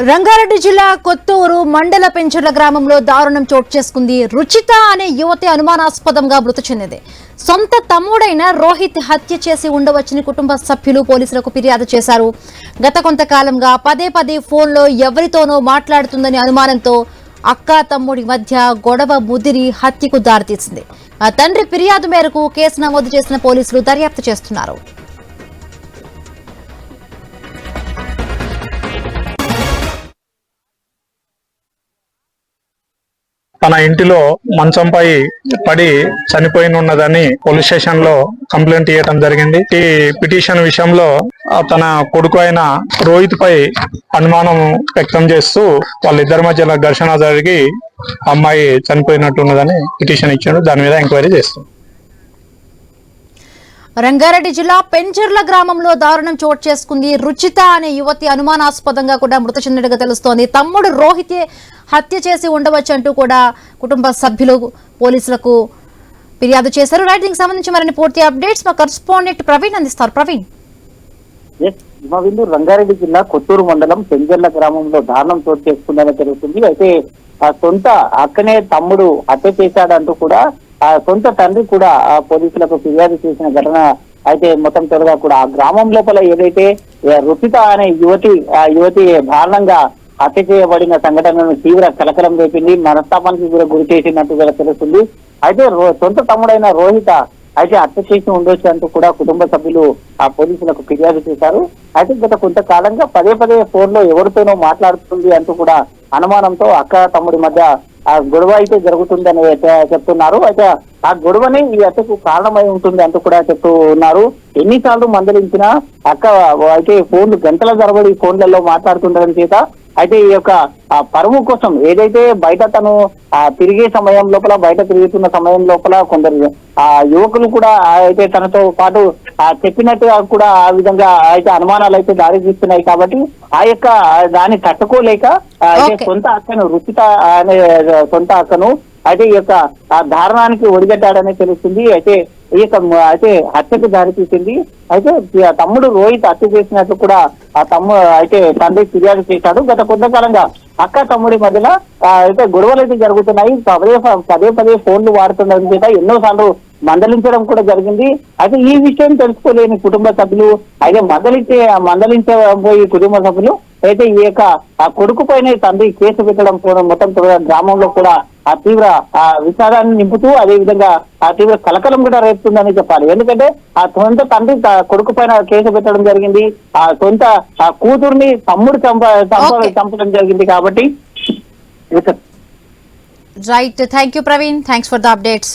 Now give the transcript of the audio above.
రంగారెడ్డి జిల్లా కొత్తూరు మండల పెంచర్ల గ్రామంలో దారుణం చోటు చేసుకుంది. రుచిత అనే యువతి అనుమానాస్పదంగా మృతి చెందింది. సొంత తమ్ముడైన రోహిత్ హత్య చేసి ఉండవచ్చని కుటుంబ సభ్యులు పోలీసులకు ఫిర్యాదు చేశారు. గత కొంతకాలంగా పదే పదే ఫోన్లో ఎవరితోనో మాట్లాడుతుందని అనుమానంతో అక్క తమ్ముడి మధ్య గొడవ ముదిరి హత్యకు దారితీసింది. ఆ తండ్రి ఫిర్యాదు మేరకు కేసు నమోదు చేసిన పోలీసులు దర్యాప్తు చేస్తున్నారు. తన ఇంటిలో మంచంపై పడి చనిపోయినున్నదని పోలీస్ స్టేషన్ లో కంప్లైంట్ ఇవ్వడం జరిగింది. ఈ పిటిషన్ విషయంలో తన కొడుకు అయిన రోహిత్ పై అనుమానం వ్యక్తం చేస్తూ వాళ్ళిద్దరి మధ్య ఘర్షణ జరిగి అమ్మాయి చనిపోయినట్టున్నదని పిటిషన్ ఇచ్చాడు. దాని మీద ఎంక్వైరీ చేస్తాం. రంగారెడ్డి జిల్లా పెంచర్ల గ్రామంలో దారుణం చోటు చేసుకుంది. రుచిత అనే యువతి అనుమానాస్పదంగా కూడా మృతి చెందినట్టుగా తెలుస్తోంది. తమ్ముడు రోహిత్ హత్య చేసి ఉండవచ్చు అంటూ కూడా కుటుంబ సభ్యులు పోలీసులకు ఫిర్యాదు చేశారు. రైట్, దీనికి సంబంధించి మరిన్ని పూర్తి అప్డేట్స్ మా కరెస్పాండెంట్ ప్రవీణ్ అందిస్తారు. ప్రవీణ్, రంగారెడ్డి జిల్లా కొత్తూరు మండలం పెంచర్ల గ్రామంలో దారుణం చోటు చేసుకుందని తెలుస్తుంది. అయితే ఆ సొంత అక్కనే తమ్ముడు హత్య చేశాడంటూ కూడా ఆ సొంత తండ్రి కూడా పోలీసులకు ఫిర్యాదు చేసిన ఘటన అయితే మొత్తం త్వరగా కూడా ఆ గ్రామం లోపల ఏదైతే రుచిత అనే యువతి దారుణంగా హత్య చేయబడిన సంఘటనను తీవ్ర కలకలం రేపింది. మనస్తాపానికి కూడా గురి చేసినట్టుగా తెలుస్తుంది. అయితే సొంత తమ్ముడైన రోహిత అయితే హత్య చేసి ఉండొచ్చు అంటూ కూడా కుటుంబ సభ్యులు ఆ పోలీసులకు ఫిర్యాదు చేశారు. అయితే గత కొంతకాలంగా పదే పదే ఫోన్ లో ఎవరితోనో మాట్లాడుతుంది అంటూ కూడా అనుమానంతో అక్క తమ్ముడి మధ్య ఆ గొడవ అయితే జరుగుతుందని చెప్తున్నారు. అయితే ఆ గొడవనే ఈ హత్యకు కారణమై ఉంటుంది అంటూ కూడా చెప్తూ ఉన్నారు. ఎన్నిసార్లు మందలించినా అక్క అయితే ఫోన్లు గంటల తరబడి ఫోన్లలో మాట్లాడుతుండడం చేత అయితే ఈ యొక్క పరువు కోసం ఏదైతే బయట తను తిరిగే సమయం లోపల బయట తిరుగుతున్న సమయం లోపల కొందరు ఆ యువకులు కూడా అయితే తనతో పాటు చెప్పినట్టుగా కూడా ఆ విధంగా అయితే అనుమానాలు అయితే దారి తీస్తున్నాయి. కాబట్టి ఆ యొక్క దాన్ని తట్టుకోలేక అయితే సొంత అక్కను రుచిత అనే సొంత అక్కను అయితే ఈ యొక్క ఆ దారుణానికి ఒడిగట్టాడని తెలుస్తుంది. అయితే ఈ యొక్క అయితే హత్యకు దారి తీసింది. అయితే తమ్ముడు రోహిత్ హత్య చేసినట్లు కూడా ఆ అయితే తండ్రి ఫిర్యాదు చేశాడు. గత కొంతకాలంగా అక్క తమ్ముడి మధ్యలో అయితే గొడవలు అయితే జరుగుతున్నాయి. పదే పదే ఫోన్లు వాడుతుండడం చేత ఎన్నోసార్లు మందలించడం కూడా జరిగింది. అయితే ఈ విషయం తెలుసుకోలేని కుటుంబ సభ్యులు అయితే మందలించబోయి కుటుంబ సభ్యులు అయితే ఈ యొక్క ఆ కొడుకు పైన తండ్రి కేసు పెట్టడం మొత్తం గ్రామంలో కూడా ఆ తీవ్ర విషాదాన్ని నింపుతూ అదే విధంగా ఆ తీవ్ర కలకలం కూడా రేపుతుందని చెప్పాలి. ఎందుకంటే ఆ సొంత తండ్రి కొడుకు పైన కేసు పెట్టడం జరిగింది. ఆ సొంత కూతుర్ని తమ్ముడు చంపడం జరిగింది. కాబట్టి right, thank you Praveen, thanks for the updates.